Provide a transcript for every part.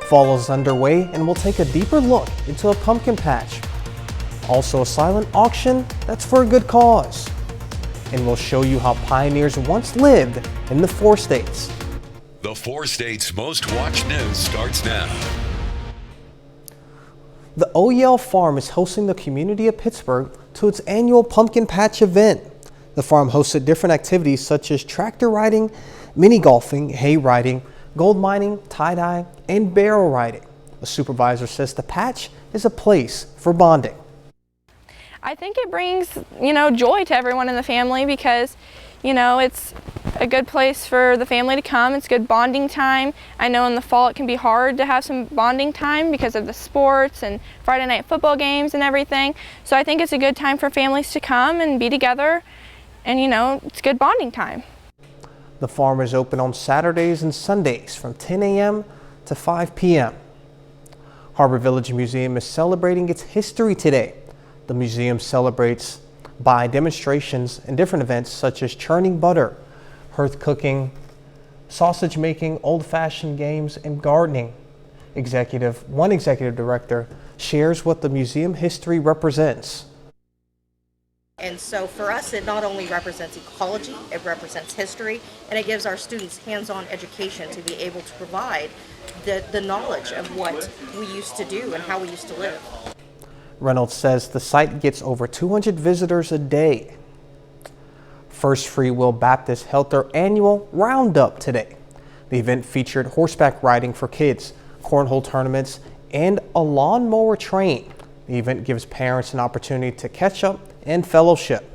Fall is underway and we'll take a deeper look into a pumpkin patch. Also a silent auction that's for a good cause. And we'll show you how pioneers once lived in the 4 states. The 4 states' most watched news starts now. The OEL Farm is hosting the community of Pittsburgh to its annual Pumpkin Patch event. The farm hosted different activities such as tractor riding, mini golfing, hay riding, gold mining, tie-dye, and barrel riding. A supervisor says the patch is a place for bonding. I think it brings, joy to everyone in the family because, it's a good place for the family to come. It's good bonding time. I know in the fall it can be hard to have some bonding time because of the sports and Friday night football games and everything. So I think it's a good time for families to come and be together and, it's good bonding time. The farm is open on Saturdays and Sundays from 10 a.m. to 5 p.m. Harbor Village Museum is celebrating its history today. The museum celebrates by demonstrations and different events such as churning butter, hearth cooking, sausage making, old-fashioned games, and gardening. One executive director shares what the museum history represents. And so for us, it not only represents ecology, it represents history, and it gives our students hands-on education to be able to provide the knowledge of what we used to do and how we used to live. Reynolds says the site gets over 200 visitors a day. First Free Will Baptist held their annual roundup today. The event featured horseback riding for kids, cornhole tournaments, and a lawnmower train. The event gives parents an opportunity to catch up and fellowship.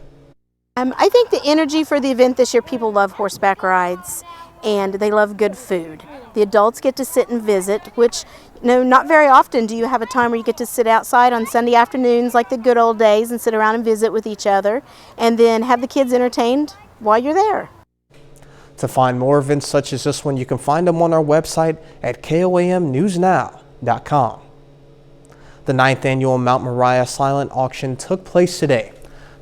I think the energy for the event this year, people love horseback rides and they love good food. The adults get to sit and visit, which not very often do you have a time where you get to sit outside on Sunday afternoons like the good old days and sit around and visit with each other and then have the kids entertained while you're there. To find more events such as this one, you can find them on our website at KOAMnewsnow.com. The 9th annual Mount Moriah silent auction took place today.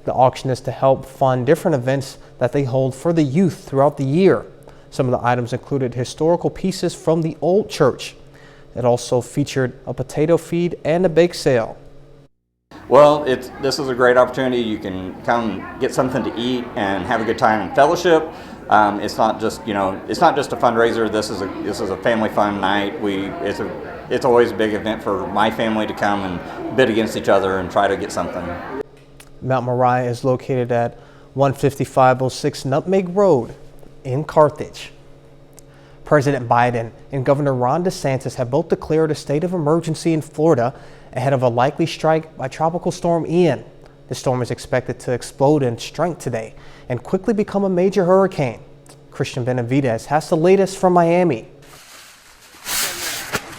The auction is to help fund different events that they hold for the youth throughout the year. Some of the items included historical pieces from the old church. It also featured a potato feed and a bake sale. Well, this is a great opportunity. You can come get something to eat and have a good time and fellowship. It's not just it's not just a fundraiser. This is a family fun night. It's always a big event for my family to come and bid against each other and try to get something. Mount Moriah is located at 15506 Nutmeg Road in Carthage. President Biden and Governor Ron DeSantis have both declared a state of emergency in Florida ahead of a likely strike by Tropical Storm Ian. The storm is expected to explode in strength today and quickly become a major hurricane. Christian Benavidez has the latest from Miami.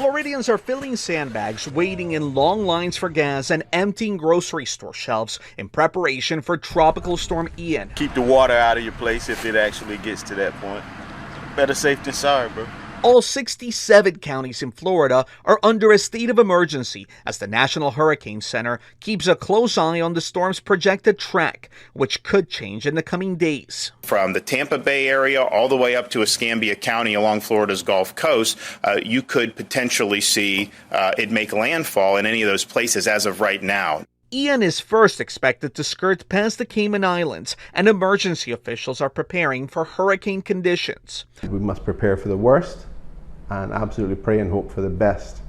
Floridians are filling sandbags, waiting in long lines for gas, and emptying grocery store shelves in preparation for Tropical Storm Ian. Keep the water out of your place if it actually gets to that point. Better safe than sorry, bro. All 67 counties in Florida are under a state of emergency as the National Hurricane Center keeps a close eye on the storm's projected track, which could change in the coming days. From the Tampa Bay area all the way up to Escambia County along Florida's Gulf Coast, you could potentially see it make landfall in any of those places as of right now. Ian is first expected to skirt past the Cayman Islands, and emergency officials are preparing for hurricane conditions. We must prepare for the worst and absolutely pray and hope for the best.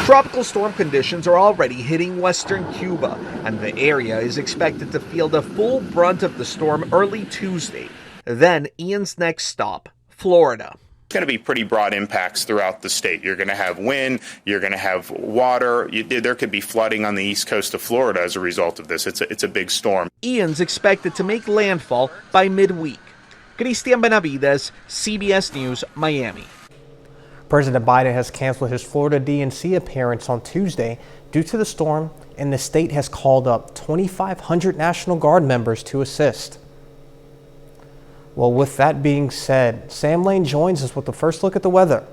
Tropical storm conditions are already hitting western Cuba, and the area is expected to feel the full brunt of the storm early Tuesday. Then Ian's next stop, Florida. It's going to be pretty broad impacts throughout the state. You're going to have wind, you're going to have water. There could be flooding on the east coast of Florida as a result of this. It's a big storm. Ian's expected to make landfall by midweek. Christian Benavidez, CBS News, Miami. President Biden has canceled his Florida DNC appearance on Tuesday due to the storm, and the state has called up 2,500 National Guard members to assist. Well, with that being said, Sam Lane joins us with the first look at the weather.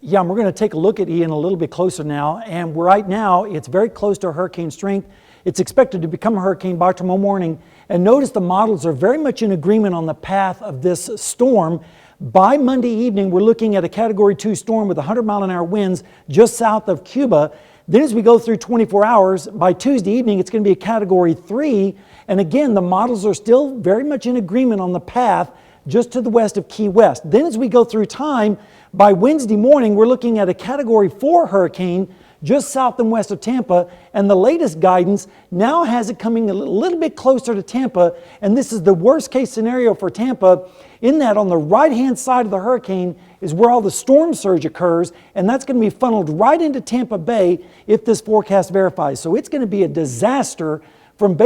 Yeah, we're going to take a look at Ian a little bit closer now, and right now it's very close to hurricane strength. It's expected to become a hurricane by tomorrow morning, and notice the models are very much in agreement on the path of this storm. By Monday evening, we're looking at a Category 2 storm with 100-mile-an-hour winds just south of Cuba. Then as we go through 24 hours, by Tuesday evening, it's going to be a Category 3. And again, the models are still very much in agreement on the path just to the west of Key West. Then as we go through time, by Wednesday morning, we're looking at a Category 4 hurricane just south and west of Tampa, and the latest guidance now has it coming a little bit closer to Tampa, and this is the worst case scenario for Tampa, in that on the right-hand side of the hurricane is where all the storm surge occurs, and that's going to be funneled right into Tampa Bay if this forecast verifies. So it's going to be a disaster from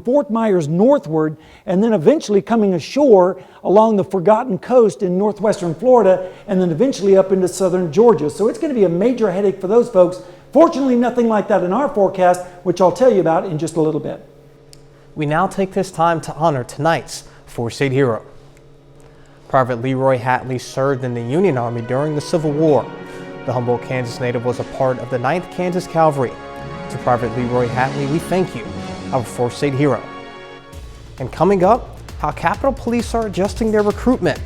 Fort Myers northward, and then eventually coming ashore along the Forgotten Coast in northwestern Florida, and then eventually up into southern Georgia. So it's going to be a major headache for those folks. Fortunately, nothing like that in our forecast, which I'll tell you about in just a little bit. We now take this time to honor tonight's four-state hero. Private Leroy Hatley served in the Union Army during the Civil War. The Humboldt, Kansas native was a part of the 9th Kansas Cavalry. To Private Leroy Hatley, we thank you, our four-state hero. And coming up, how Capitol Police are adjusting their recruitment.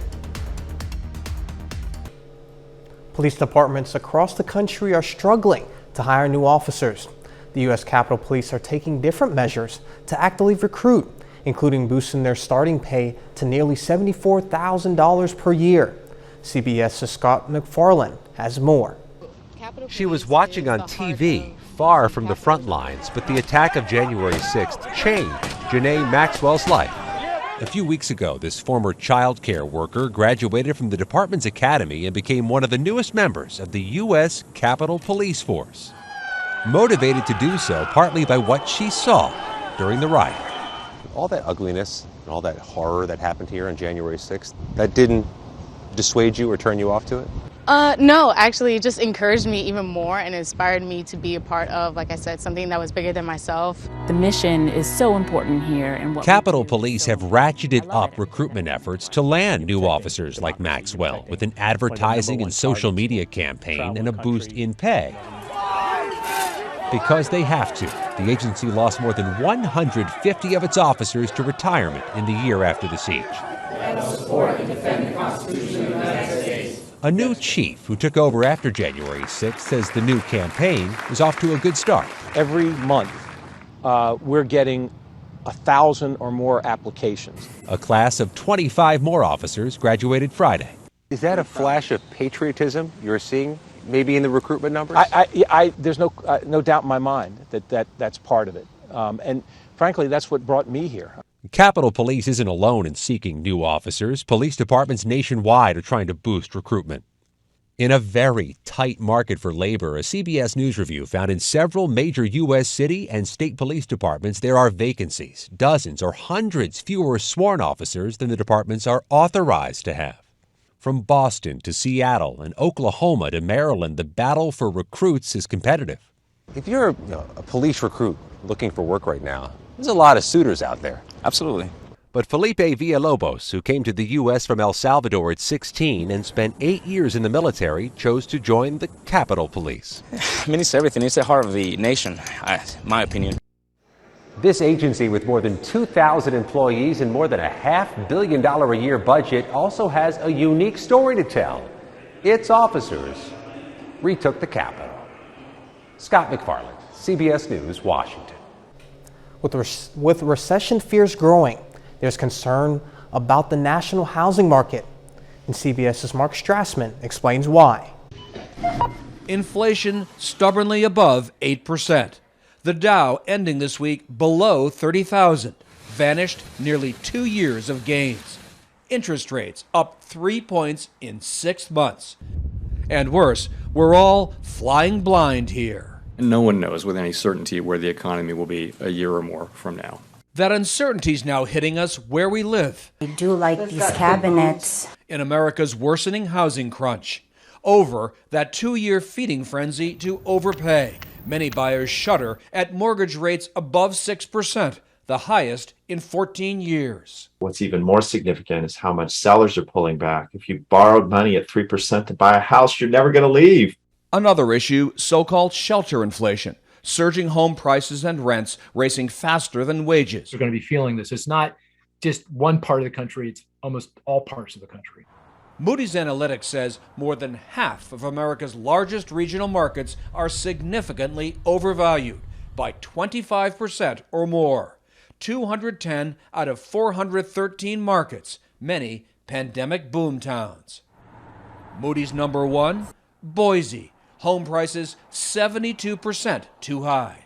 Police departments across the country are struggling to hire new officers. The U.S. Capitol Police are taking different measures to actively recruit, including boosting their starting pay to nearly $74,000 per year. CBS's Scott McFarland has more. She was watching on TV, far from the front lines, but the attack of January 6th changed Janae Maxwell's life. A few weeks ago, this former child care worker graduated from the department's academy and became one of the newest members of the U.S. Capitol Police Force. Motivated to do so partly by what she saw during the riot. All that ugliness and all that horror that happened here on January 6th, that didn't dissuade you or turn you off to it? No, actually, it just encouraged me even more and inspired me to be a part of, like I said, something that was bigger than myself. The mission is so important here. And what Capitol Police have ratcheted up recruitment efforts to land new officers like Maxwell with an advertising and social media campaign and a boost in pay. Because they have to. The agency lost more than 150 of its officers to retirement in the year after the siege. Support and defend the Constitution of the United States. A new chief who took over after January 6th says the new campaign is off to a good start. Every month, we're getting 1,000 or more applications. A class of 25 more officers graduated Friday. Is that a flash of patriotism you're seeing, maybe in the recruitment numbers? There's no doubt in my mind that's part of it. And frankly, that's what brought me here. Capitol Police isn't alone in seeking new officers. Police departments nationwide are trying to boost recruitment. In a very tight market for labor, a CBS News review found in several major U.S. city and state police departments there are vacancies, dozens or hundreds fewer sworn officers than the departments are authorized to have. From Boston to Seattle and Oklahoma to Maryland, the battle for recruits is competitive. If you're a police recruit looking for work right now, there's a lot of suitors out there. Absolutely. But Felipe Villalobos, who came to the U.S. from El Salvador at 16 and spent 8 years in the military, chose to join the Capitol Police. I mean, it's everything. It's the heart of the nation, my opinion. This agency, with more than 2,000 employees and more than a $500 million a year budget, also has a unique story to tell. Its officers retook the Capitol. Scott McFarland, CBS News, Washington. With recession fears growing, there's concern about the national housing market. And CBS's Mark Strassman explains why. Inflation stubbornly above 8%. The Dow ending this week below 30,000, vanished nearly 2 years of gains. Interest rates up 3 points in 6 months. And worse, we're all flying blind here. No one knows with any certainty where the economy will be a year or more from now. That uncertainty's now hitting us where we live. I do like these cabinets. In America's worsening housing crunch. Over that 2-year feeding frenzy to overpay. Many buyers shudder at mortgage rates above 6%, the highest in 14 years. What's even more significant is how much sellers are pulling back. If you borrowed money at 3% to buy a house, you're never going to leave. Another issue, so-called shelter inflation. Surging home prices and rents racing faster than wages. We're going to be feeling this. It's not just one part of the country, it's almost all parts of the country. Moody's Analytics says more than half of America's largest regional markets are significantly overvalued by 25% or more. 210 out of 413 markets, many pandemic boom towns. Moody's number 1, Boise. Home prices 72% too high.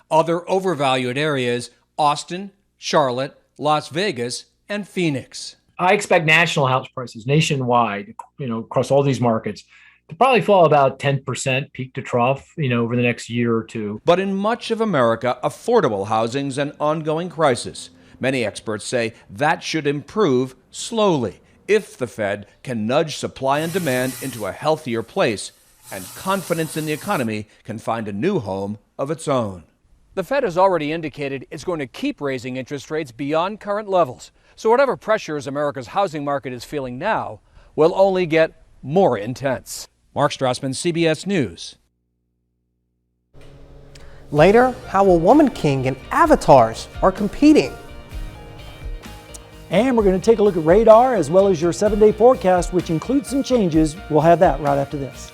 Other overvalued areas, Austin, Charlotte, Las Vegas, and Phoenix. I expect national house prices nationwide, across all these markets, to probably fall about 10% peak to trough, over the next year or two. But in much of America, affordable housing's an ongoing crisis. Many experts say that should improve slowly if the Fed can nudge supply and demand into a healthier place and confidence in the economy can find a new home of its own. The Fed has already indicated it's going to keep raising interest rates beyond current levels. So whatever pressures America's housing market is feeling now will only get more intense. Mark Strassman, CBS News. Later, how a woman king and avatars are competing. And we're going to take a look at radar as well as your 7-day forecast, which includes some changes. We'll have that right after this.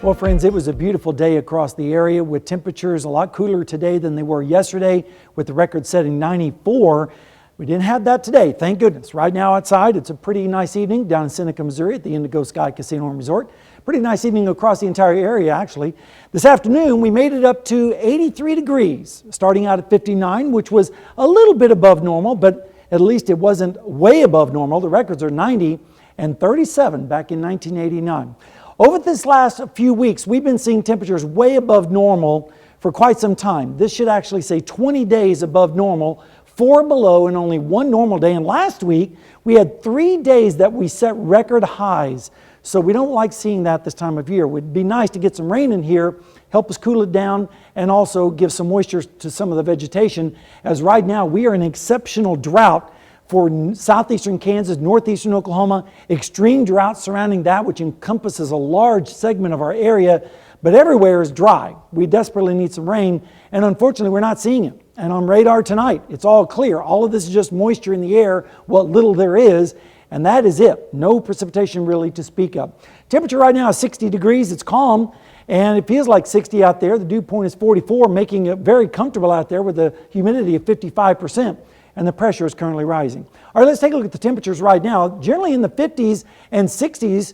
Well, friends, it was a beautiful day across the area with temperatures a lot cooler today than they were yesterday, with the record-setting 94. We didn't have that today, thank goodness. Right now outside, it's a pretty nice evening down in Seneca, Missouri at the Indigo Sky Casino and Resort. Pretty nice evening across the entire area, actually. This afternoon, we made it up to 83 degrees, starting out at 59, which was a little bit above normal, but at least it wasn't way above normal. The records are 90 and 37 back in 1989. Over this last few weeks, we've been seeing temperatures way above normal for quite some time. This should actually say 20 days above normal, 4 below, and only 1 normal day. And last week, we had 3 days that we set record highs. So we don't like seeing that this time of year. It would be nice to get some rain in here, help us cool it down, and also give some moisture to some of the vegetation, as right now we are in exceptional drought for southeastern Kansas, northeastern Oklahoma, extreme drought surrounding that, which encompasses a large segment of our area, but everywhere is dry. We desperately need some rain, and unfortunately we're not seeing it. And on radar tonight, it's all clear. All of this is just moisture in the air, what little there is, and that is it. No precipitation really to speak of. Temperature right now is 60 degrees. It's calm, and it feels like 60 out there. The dew point is 44, making it very comfortable out there with a humidity of 55%. And the pressure is currently rising. All right, let's take a look at the temperatures right now. Generally in the 50s and 60s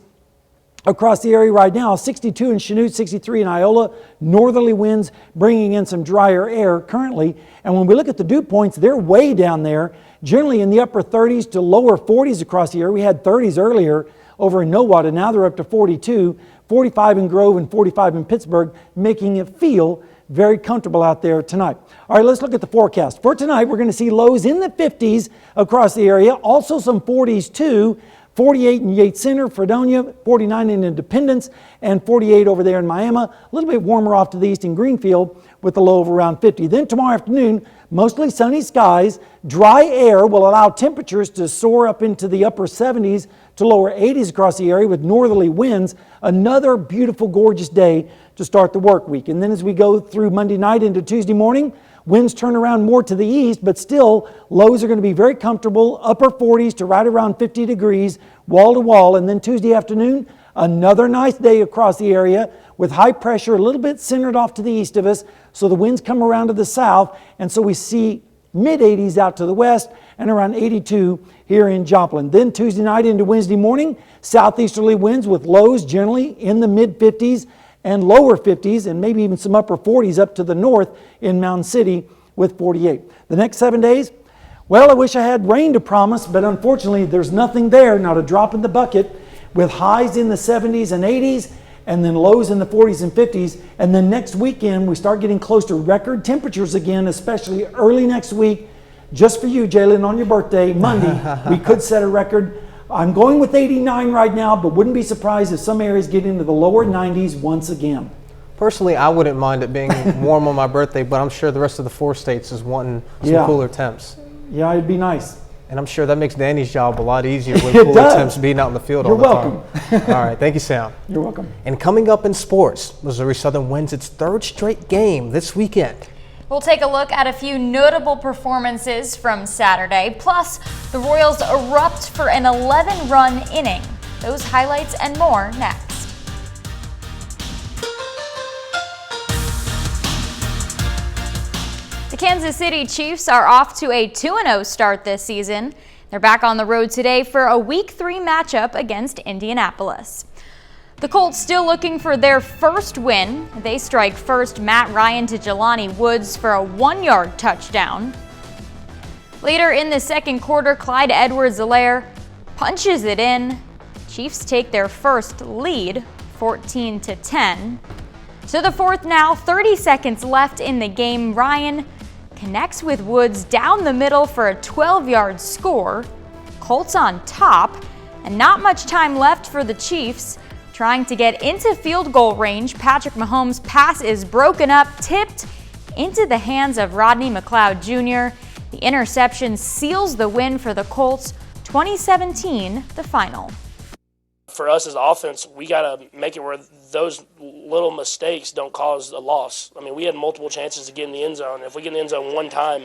across the area right now. 62 in Chanute, 63 in Iola. Northerly winds bringing in some drier air currently. And when we look at the dew points, they're way down there, generally in the upper 30s to lower 40s across the area. We had 30s earlier over in Nowata. Now they're up to 42, 45 in Grove and 45 in Pittsburgh, making it feel very comfortable out there tonight. All right, let's look at the forecast. For tonight, we're going to see lows in the 50s across the area, also some 40s too. 48 in Yates Center, Fredonia, 49 in Independence, and 48 over there in Miami. A little bit warmer off to the east in Greenfield with a low of around 50. Then tomorrow afternoon, mostly sunny skies. Dry air will allow temperatures to soar up into the upper 70s to lower 80s across the area with northerly winds. Another beautiful, gorgeous day to start the work week. And then as we go through Monday night into Tuesday morning, winds turn around more to the east, but still lows are going to be very comfortable, upper 40s to right around 50 degrees, wall to wall. And then Tuesday afternoon, another nice day across the area with high pressure a little bit centered off to the east of us. So the winds come around to the south, and so we see mid-80s out to the west and around 82 here in Joplin. Then Tuesday night into Wednesday morning, southeasterly winds with lows generally in the mid-50s and lower 50s and maybe even some upper 40s up to the north in Mountain City with 48. The next 7 days, well, I wish I had rain to promise, but unfortunately there's nothing there, not a drop in the bucket, with highs in the 70s and 80s and then lows in the 40s and 50s. And then next weekend we start getting close to record temperatures again, especially early next week. Just for you, Jalen, on your birthday, Monday, we could set a record. I'm going with 89 right now, but wouldn't be surprised if some areas get into the lower 90s once again. Personally, I wouldn't mind it being warm on my birthday, but I'm sure the rest of the 4 states is wanting some cooler temps. Yeah, it'd be nice. And I'm sure that makes Danny's job a lot easier with cooler temps being out in the field all the time. You're welcome. All right, thank you, Sam. You're welcome. And coming up in sports, Missouri Southern wins its 3rd straight game this weekend. We'll take a look at a few notable performances from Saturday, plus the Royals erupt for an 11-run inning. Those highlights and more next. The Kansas City Chiefs are off to a 2-0 start this season. They're back on the road today for a Week 3 matchup against Indianapolis. The Colts still looking for their first win. They strike first Matt Ryan to Jelani Woods for a 1-yard touchdown. Later in the second quarter, Clyde Edwards-Helaire punches it in. Chiefs take their first lead, 14-10. To the fourth now, 30 seconds left in the game. Ryan connects with Woods down the middle for a 12-yard score. Colts on top, and not much time left for the Chiefs. Trying to get into field goal range, Patrick Mahomes' pass is broken up, tipped into the hands of Rodney McLeod Jr. The interception seals the win for the Colts, 2017 the final. For us as offense, we got to make it where those little mistakes don't cause a loss. I mean, we had multiple chances to get in the end zone. If we get in the end zone one time,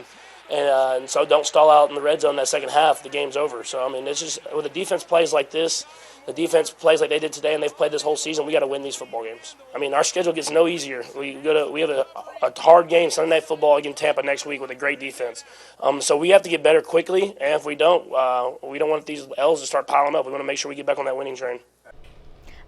and so don't stall out in the red zone that second half, the game's over. So, I mean, it's just with the defense plays like this, the defense plays like they did today, and they've played this whole season, we got to win these football games. I mean, our schedule gets no easier. We have a hard game, Sunday Night Football against Tampa next week with a great defense. So we have to get better quickly, and if we don't want these L's to start piling up. We want to make sure we get back on that winning train.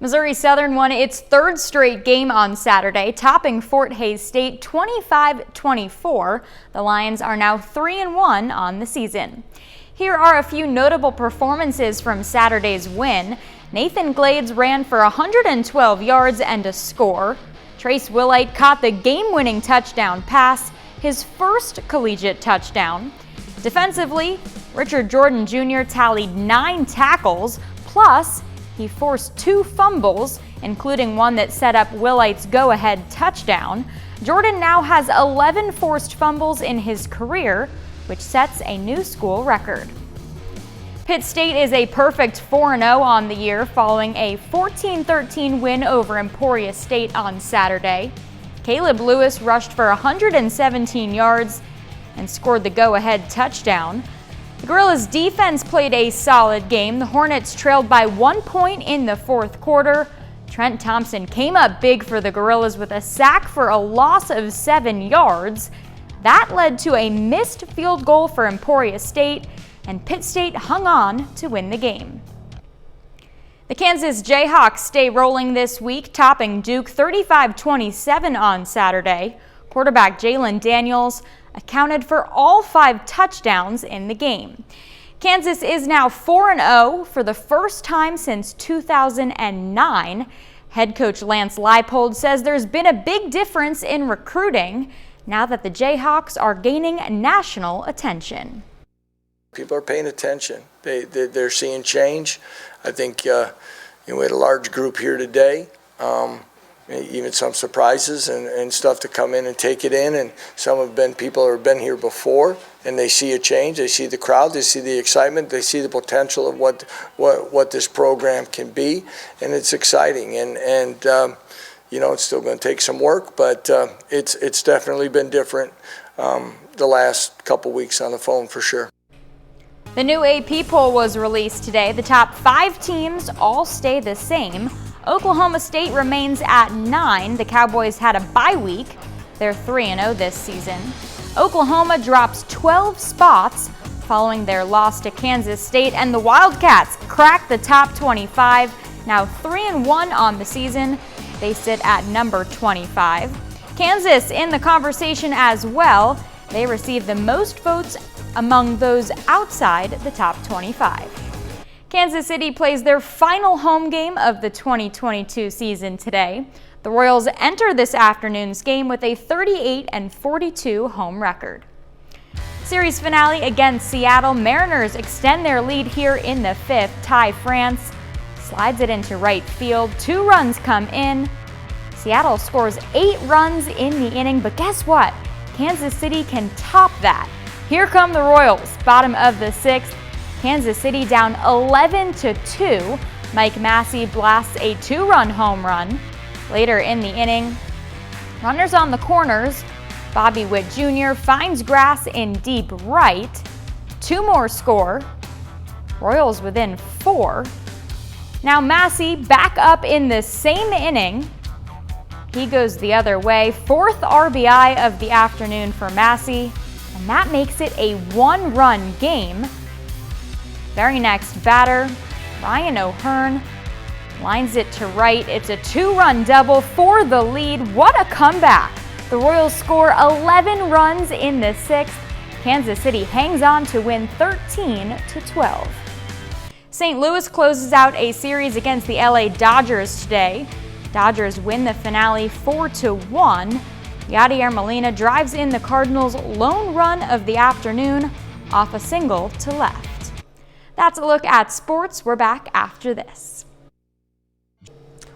Missouri Southern won its third straight game on Saturday, topping Fort Hays State 25-24. The Lions are now 3-1 on the season. Here are a few notable performances from Saturday's win. Nathan Glades ran for 112 yards and a score. Trace Willite caught the game-winning touchdown pass, his first collegiate touchdown. Defensively, Richard Jordan Jr. tallied 9 tackles, plus he forced 2 fumbles, including one that set up Willite's go-ahead touchdown. Jordan now has 11 forced fumbles in his career, which sets a new school record. Pitt State is a perfect 4-0 on the year following a 14-13 win over Emporia State on Saturday. Caleb Lewis rushed for 117 yards and scored the go-ahead touchdown. The Gorillas' defense played a solid game. The Hornets trailed by 1 point in the fourth quarter. Trent Thompson came up big for the Gorillas with a sack for a loss of 7 yards. That led to a missed field goal for Emporia State, and Pitt State hung on to win the game. The Kansas Jayhawks stay rolling this week, topping Duke 35-27 on Saturday. Quarterback Jalen Daniels accounted for all 5 touchdowns in the game. Kansas is now 4-0 for the first time since 2009. Head coach Lance Leipold says there's been a big difference in recruiting now that the Jayhawks are gaining national attention. People are paying attention. They're seeing change. I think we had a large group here today. Even some surprises and stuff to come in and take it in. And some have been people who have been here before, and they see a change. They see the crowd. They see the excitement. They see the potential of what this program can be, and it's exciting. And it's still going to take some work, but it's definitely been different the last couple weeks on the phone for sure. The new AP poll was released today. The top 5 teams all stay the same. Oklahoma State remains at 9. The Cowboys had a bye week. They're 3-0 this season. Oklahoma drops 12 spots following their loss to Kansas State, and the Wildcats crack the top 25, now 3-1 on the season. They sit at number 25. Kansas in the conversation as well. They received the most votes among those outside the top 25. Kansas City plays their final home game of the 2022 season today. The Royals enter this afternoon's game with a 38-42 home record. Series finale against Seattle. Mariners extend their lead here in the 5th. Ty France slides it into right field. 2 runs come in. Seattle scores 8 runs in the inning, but guess what? Kansas City can top that. Here come the Royals, bottom of the 6th. Kansas City down 11-2. Mike Massey blasts a 2-run home run. Later in the inning, runners on the corners. Bobby Witt Jr. finds grass in deep right. 2 more score. Royals within 4. Now Massey back up in the same inning. He goes the other way. 4th RBI of the afternoon for Massey, and that makes it a 1-run game. Very next batter, Ryan O'Hearn, lines it to right. It's a 2-run double for the lead. What a comeback! The Royals score 11 runs in the 6th. Kansas City hangs on to win 13-12. St. Louis closes out a series against the LA Dodgers today. Dodgers win the finale 4-1. Yadier Molina drives in the Cardinals' lone run of the afternoon off a single to left. That's a look at sports. We're back after this.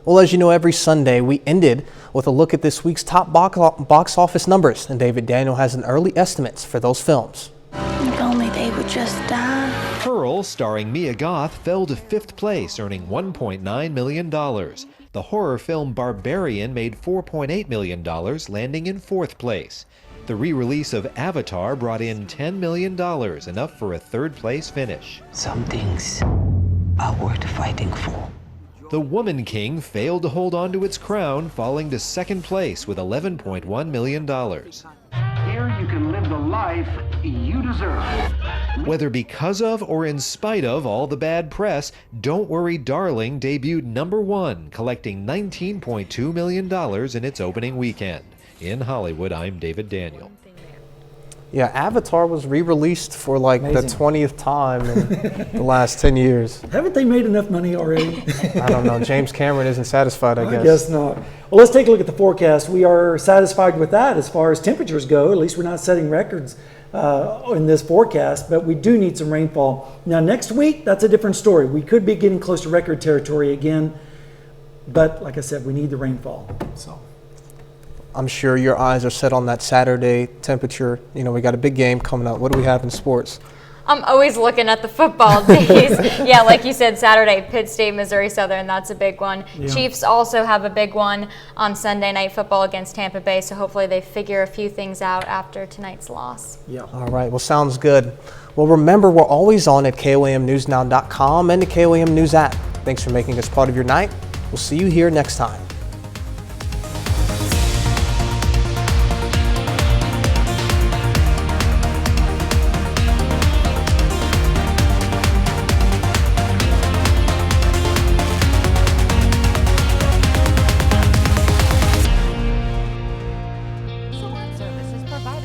Well, as you know, every Sunday we ended with a look at this week's top box office numbers, and David Daniel has an early estimates for those films. If only they would just die. Pearl, starring Mia Goth, fell to 5th place, earning $1.9 million. The horror film Barbarian made $4.8 million, landing in 4th place. The re-release of Avatar brought in $10 million, enough for a 3rd place finish. Some things are worth fighting for. The Woman King failed to hold on to its crown, falling to 2nd place with $11.1 million. Here you can live the life you deserve. Whether because of or in spite of all the bad press, Don't Worry Darling debuted #1, collecting $19.2 million in its opening weekend. In Hollywood, I'm David Daniel. Yeah, Avatar was re-released for like the 20th time in the last 10 years. Haven't they made enough money already? I don't know. James Cameron isn't satisfied, I guess. I guess not. Well, let's take a look at the forecast. We are satisfied with that as far as temperatures go. At least we're not setting records in this forecast, but we do need some rainfall. Now, next week, that's a different story. We could be getting close to record territory again, but like I said, we need the rainfall. So I'm sure your eyes are set on that Saturday temperature. You know, we got a big game coming up. What do we have in sports? I'm always looking at the football days. Yeah, like you said, Saturday, Pitt State, Missouri Southern, that's a big one. Yeah. Chiefs also have a big one on Sunday Night Football against Tampa Bay, so hopefully they figure a few things out after tonight's loss. Yeah. All right, well, sounds good. Well, remember, we're always on at KOAMNewsNow.com and the KOAM News app. Thanks for making us part of your night. We'll see you here next time.